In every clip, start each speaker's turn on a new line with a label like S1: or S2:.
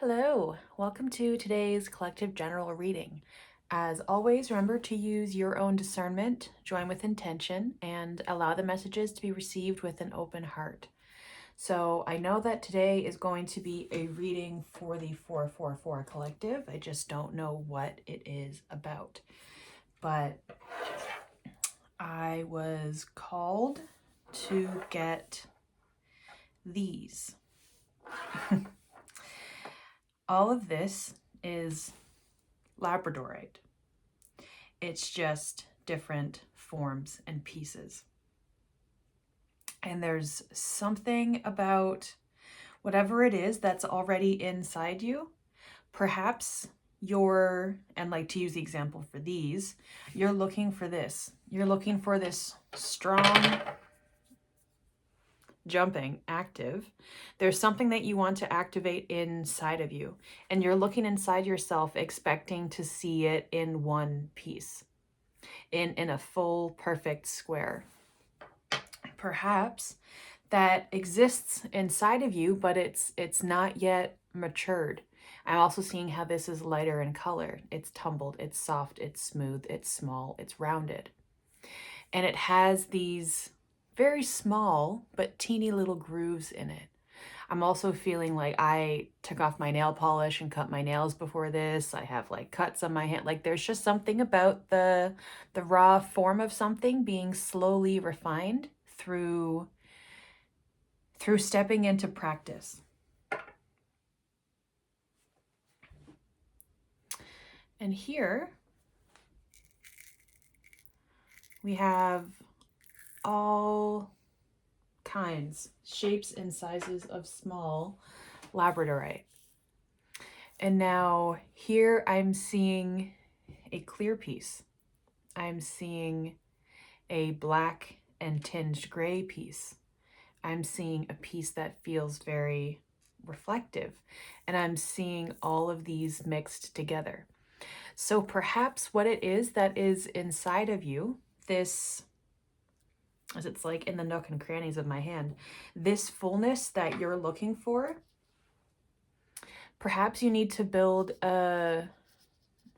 S1: Hello, welcome to today's collective general reading. As always, remember to use your own discernment, join with intention, and allow the messages to be received with an open heart. So I know that today is going to be a reading for the 444 collective. I just don't know what it is about. But I was called to get these. All of this is labradorite. It's just different forms and pieces. And there's something about whatever it is that's already inside you. Perhaps and like to use the example for these, you're looking for this. You're looking for this strong, jumping, active. There's something that you want to activate inside of you. And you're looking inside yourself, expecting to see it in one piece, in a full, perfect square. Perhaps that exists inside of you, but it's not yet matured. I'm also seeing how this is lighter in color. It's tumbled, it's soft, it's smooth, it's small, it's rounded. And it has these very small but teeny little grooves in it. I'm also feeling like I took off my nail polish and cut my nails before this. I have like cuts on my hand. Like there's just something about the raw form of something being slowly refined through stepping into practice. And here we have all kinds, shapes and sizes of small labradorite. And now here I'm seeing a clear piece. I'm seeing a black and tinged gray piece. I'm seeing a piece that feels very reflective. And I'm seeing all of these mixed together. So perhaps what it is that is inside of you, this, as it's like in the nook and crannies of my hand, this fullness that you're looking for, perhaps you need to build a,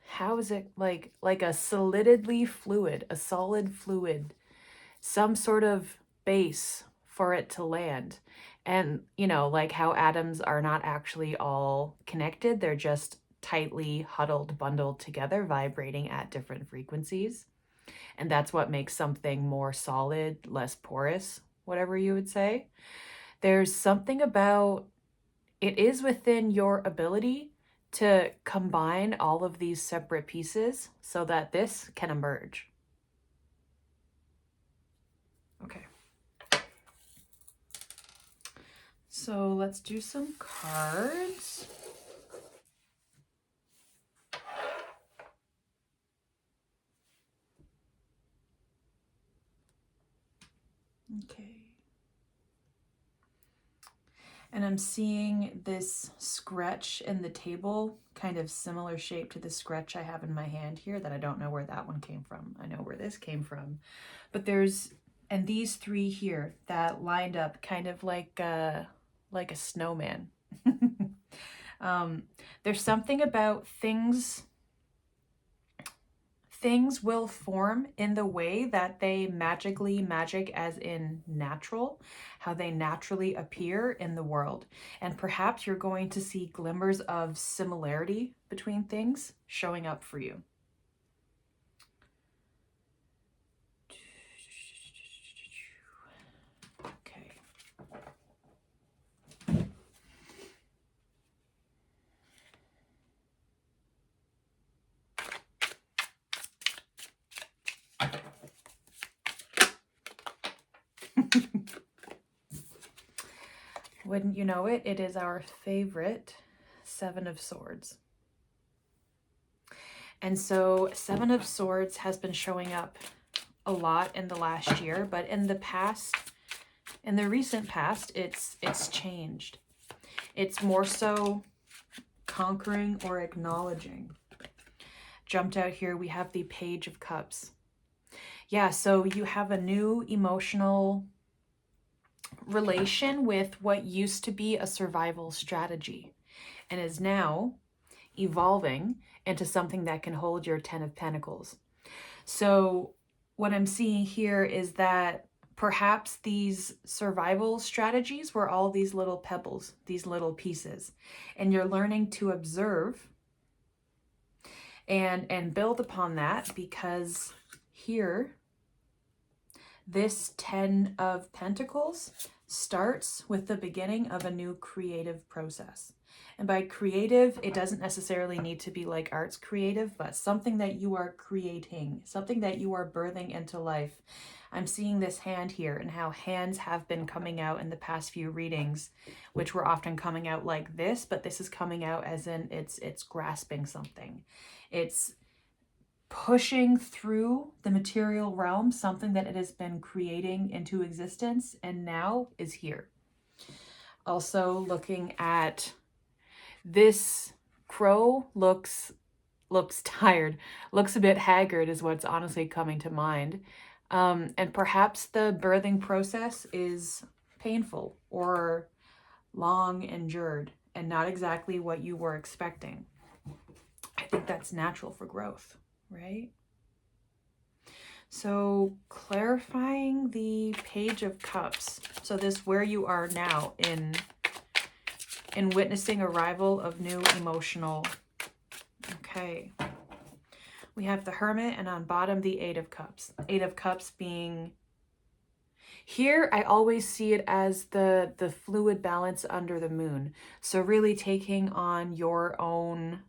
S1: how is it, like a solidly fluid, a solid fluid, some sort of base for it to land. And, you know, like how atoms are not actually all connected, they're just tightly huddled, bundled together, vibrating at different frequencies. And that's what makes something more solid, less porous, whatever you would say. There's something about, it is within your ability to combine all of these separate pieces so that this can emerge. Okay. So let's do some cards. Okay. And I'm seeing this scratch in the table, kind of similar shape to the scratch I have in my hand here that I don't know where that one came from. I know where this came from. But and these three here that lined up kind of like a snowman. There's something about things will form in the way that they magic as in natural, how they naturally appear in the world. And perhaps you're going to see glimmers of similarity between things showing up for you. Okay. Wouldn't you know it, it is our favorite Seven of Swords. And so Seven of Swords has been showing up a lot in the last year, but in the past, in the recent past, it's changed. It's more so conquering or acknowledging. Jumped out here, we have the Page of Cups. Yeah, so you have a new emotional relation with what used to be a survival strategy and is now evolving into something that can hold your 10 of Pentacles. So what I'm seeing here is that perhaps these survival strategies were all these little pebbles, these little pieces, and you're learning to observe and build upon that, because here, this 10 of Pentacles starts with the beginning of a new creative process. And by creative, it doesn't necessarily need to be like arts creative, but something that you are creating, something that you are birthing into life. I'm seeing this hand here and how hands have been coming out in the past few readings, which were often coming out like this, but this is coming out as in it's grasping something. It's pushing through the material realm, something that it has been creating into existence and now is here. Also looking at this crow, looks tired, looks a bit haggard is what's honestly coming to mind. And perhaps the birthing process is painful or long endured and not exactly what you were expecting. I think that's natural for growth, right? So clarifying the Page of Cups. So this where you are now in witnessing arrival of new emotional. Okay. We have the Hermit, and on bottom the Eight of Cups. Eight of Cups being here, I always see it as the fluid balance under the moon. So really taking on your own,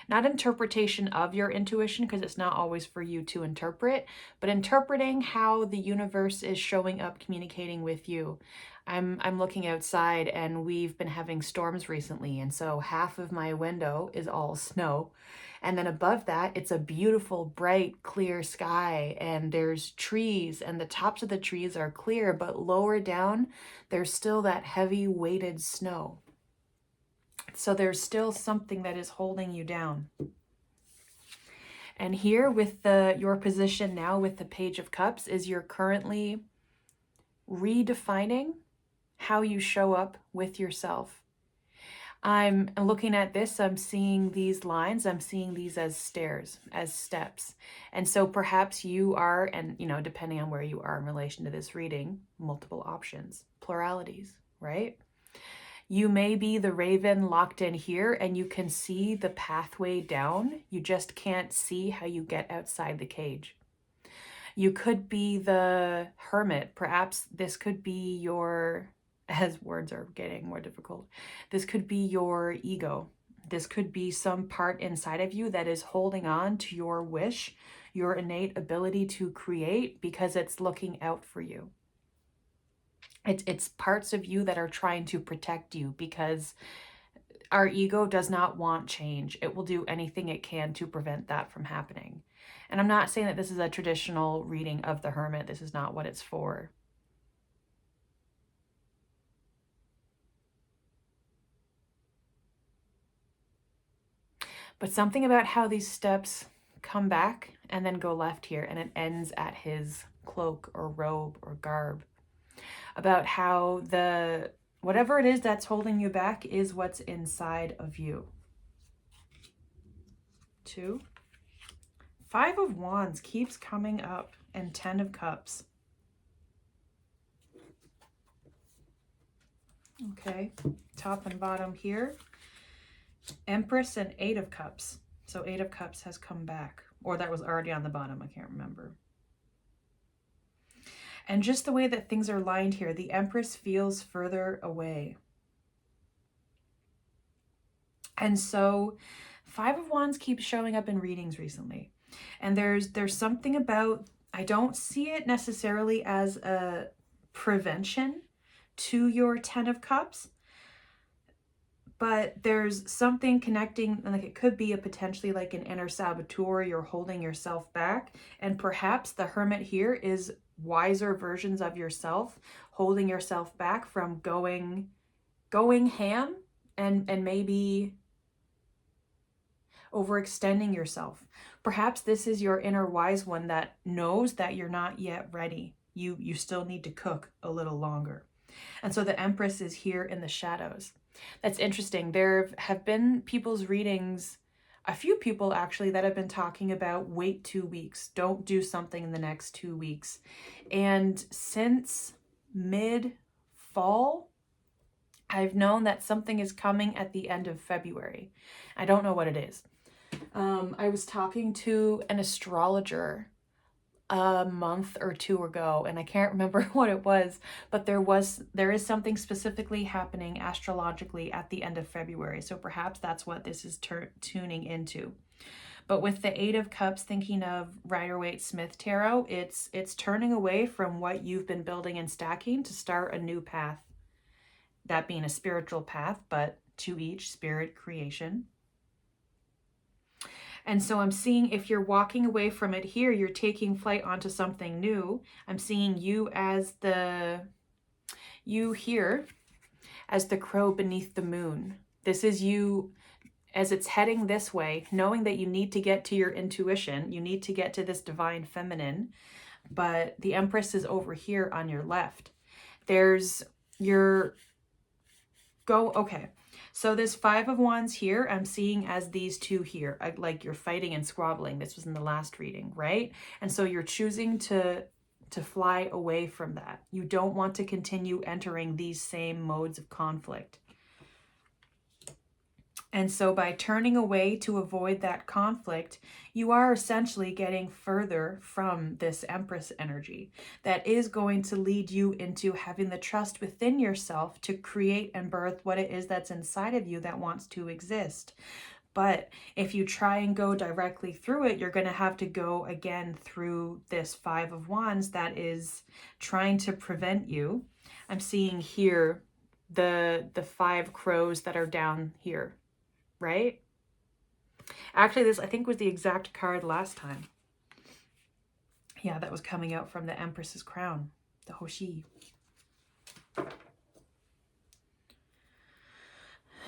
S1: not interpretation of your intuition, because it's not always for you to interpret, but interpreting how the universe is showing up, communicating with you. I'm looking outside and we've been having storms recently, and so half of my window is all snow. And then above that, it's a beautiful, bright, clear sky, and there's trees, and the tops of the trees are clear, but lower down, there's still that heavy weighted snow. So there's still something that is holding you down. And here with your position now with the Page of Cups is you're currently redefining how you show up with yourself. I'm looking at this, I'm seeing these lines, I'm seeing these as stairs, as steps. And so perhaps you are, and depending on where you are in relation to this reading, multiple options, pluralities, right? You may be the raven locked in here and you can see the pathway down. You just can't see how you get outside the cage. You could be the hermit. Perhaps this could be your, as words are getting more difficult, this could be your ego. This could be some part inside of you that is holding on to your wish, your innate ability to create, because it's looking out for you. It's parts of you that are trying to protect you, because our ego does not want change. It will do anything it can to prevent that from happening. And I'm not saying that this is a traditional reading of the Hermit. This is not what it's for. But something about how these steps come back and then go left here, and it ends at his cloak or robe or garb. About how whatever it is that's holding you back is what's inside of you. 2. 5 of Wands keeps coming up, and 10 of Cups. Okay, top and bottom here. Empress and 8 of Cups. So 8 of Cups has come back, or that was already on the bottom, I can't remember. And just the way that things are lined here, the Empress feels further away. And so 5 of Wands keeps showing up in readings recently. And there's something about, I don't see it necessarily as a prevention to your 10 of Cups, but there's something connecting, like it could be a potentially like an inner saboteur, you're holding yourself back. And perhaps the Hermit here is wiser versions of yourself, holding yourself back from going ham and maybe overextending yourself. Perhaps this is your inner wise one that knows that you're not yet ready. You still need to cook a little longer. And so the Empress is here in the shadows. That's interesting. There have been people's readings, a few people actually, that have been talking about wait 2 weeks. Don't do something in the next 2 weeks. And since mid-fall, I've known that something is coming at the end of February. I don't know what it is. I was talking to an astrologer a month or two ago, and I can't remember what it was, but there is something specifically happening astrologically at the end of February. So perhaps that's what this is tuning into. But with the Eight of Cups, thinking of Rider-Waite-Smith Tarot, it's turning away from what you've been building and stacking to start a new path. That being a spiritual path, but to each spirit creation. And so I'm seeing if you're walking away from it here, you're taking flight onto something new. I'm seeing you here as the crow beneath the moon. This is you as it's heading this way, knowing that you need to get to your intuition. You need to get to this divine feminine, but the Empress is over here on your left. Okay. So this Five of Wands here, I'm seeing as these two here, like you're fighting and squabbling. This was in the last reading, right? And so you're choosing to fly away from that. You don't want to continue entering these same modes of conflict. And so by turning away to avoid that conflict, you are essentially getting further from this Empress energy that is going to lead you into having the trust within yourself to create and birth what it is that's inside of you that wants to exist. But if you try and go directly through it, you're going to have to go again through this Five of Wands that is trying to prevent you. I'm seeing here the five crows that are down here. Right? Actually, this I think was the exact card last time. Yeah, that was coming out from the Empress's crown, the Hoshi.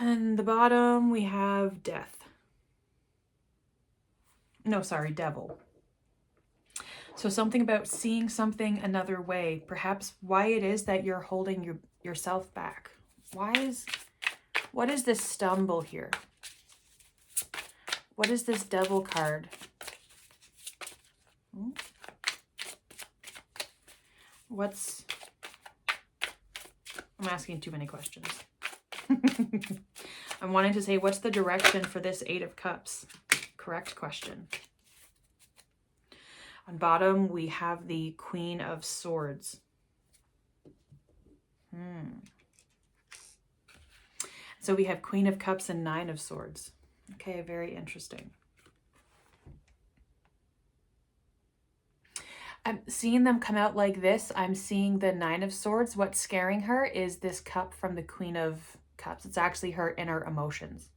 S1: And the bottom we have death. No, sorry, devil. So something about seeing something another way, perhaps why it is that you're holding yourself back. What is this stumble here? What is this devil card? I'm asking too many questions. I'm wanting to say, what's the direction for this Eight of Cups? Correct question. On bottom, we have the Queen of Swords. So we have Queen of Cups and Nine of Swords. Okay, very interesting. I'm seeing them come out like this. I'm seeing the Nine of Swords. What's scaring her is this cup from the Queen of Cups. It's actually her inner emotions.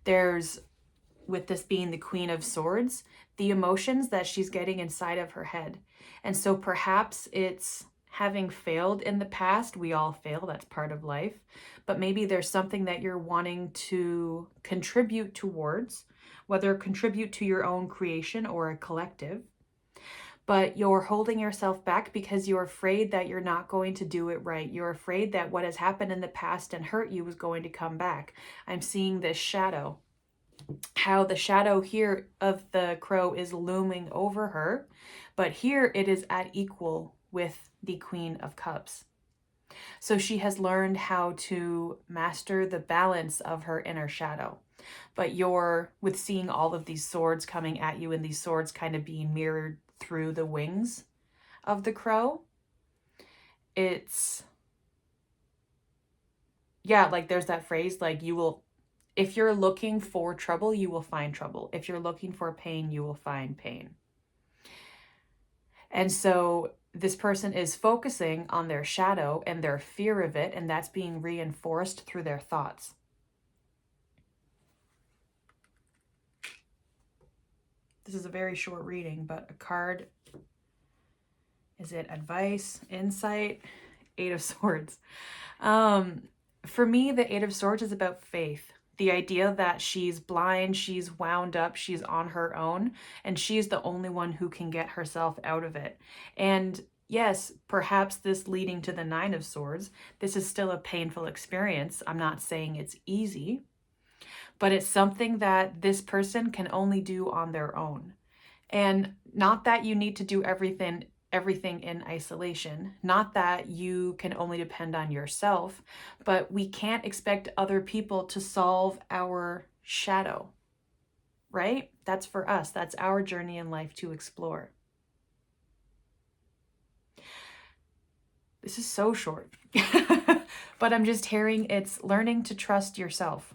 S1: With this being the Queen of Swords, the emotions that she's getting inside of her head. And so perhaps it's having failed in the past. We all fail, that's part of life. But maybe there's something that you're wanting to contribute towards, whether contribute to your own creation or a collective. But you're holding yourself back because you're afraid that you're not going to do it right. You're afraid that what has happened in the past and hurt you is going to come back. I'm seeing this shadow. How the shadow here of the crow is looming over her. But here it is at equal with the Queen of Cups. So she has learned how to master the balance of her inner shadow. But with seeing all of these swords coming at you and these swords kind of being mirrored through the wings of the crow, like there's that phrase, like if you're looking for trouble, you will find trouble. If you're looking for pain, you will find pain. And so this person is focusing on their shadow and their fear of it, and that's being reinforced through their thoughts. This is a very short reading, but a card, is it advice, insight, Eight of Swords? For me, the Eight of Swords is about faith. The idea that she's blind, she's wound up, she's on her own, and she's the only one who can get herself out of it. And yes, perhaps this leading to the Nine of Swords, this is still a painful experience. I'm not saying it's easy, but it's something that this person can only do on their own. And not that you need to do everything in isolation, not that you can only depend on yourself, but we can't expect other people to solve our shadow, right? That's for us. That's our journey in life to explore. This is so short, but I'm just hearing it's learning to trust yourself,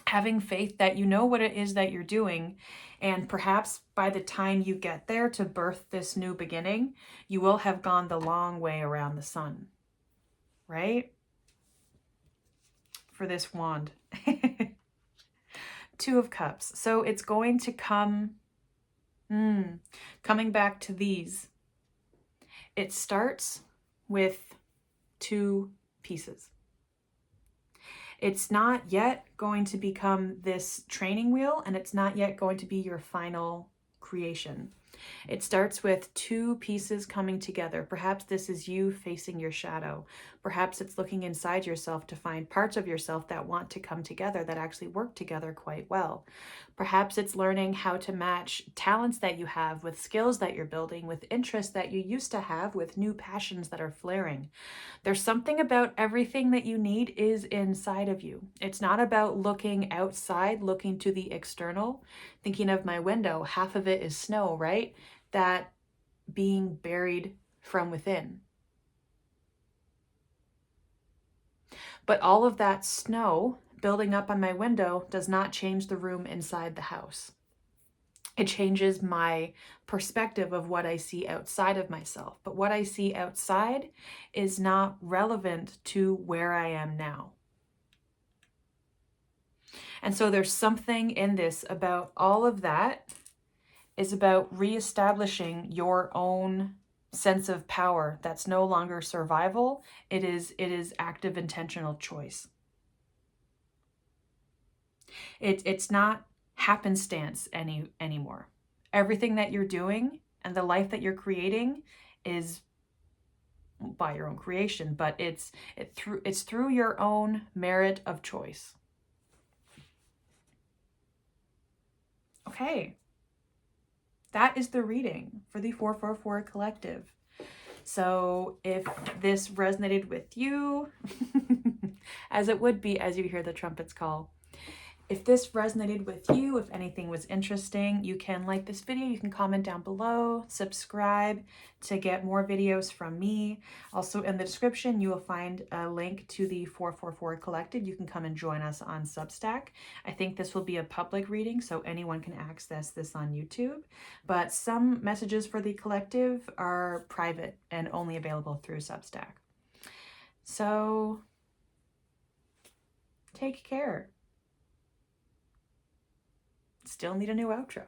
S1: having faith that you know what it is that you're doing. And perhaps by the time you get there to birth this new beginning, you will have gone the long way around the sun, right? For this wand. Two of Cups. So it's going to come, coming back to these. It starts with two pieces. It's not yet going to become this training wheel, and it's not yet going to be your final creation. It starts with two pieces coming together. Perhaps this is you facing your shadow. Perhaps it's looking inside yourself to find parts of yourself that want to come together, that actually work together quite well. Perhaps it's learning how to match talents that you have with skills that you're building, with interests that you used to have, with new passions that are flaring. There's something about everything that you need is inside of you. It's not about looking outside, looking to the external. Thinking of my window, half of it is snow, right? That being buried from within. But all of that snow building up on my window does not change the room inside the house. It changes my perspective of what I see outside of myself. But what I see outside is not relevant to where I am now. And so there's something in this about all of that is about reestablishing your own sense of power. That's no longer survival. It is active, intentional choice. It's not happenstance anymore. Everything that you're doing and the life that you're creating is by your own creation, but it's through your own merit of choice. Okay. That is the reading for the 444 Collective. So if this resonated with you, as it would be as you hear the trumpets call, if this resonated with you, if anything was interesting, you can like this video, you can comment down below, subscribe to get more videos from me. Also in the description, you will find a link to the 444 Collective. You can come and join us on Substack. I think this will be a public reading, so anyone can access this on YouTube. But some messages for the collective are private and only available through Substack. So take care. Still need a new outro.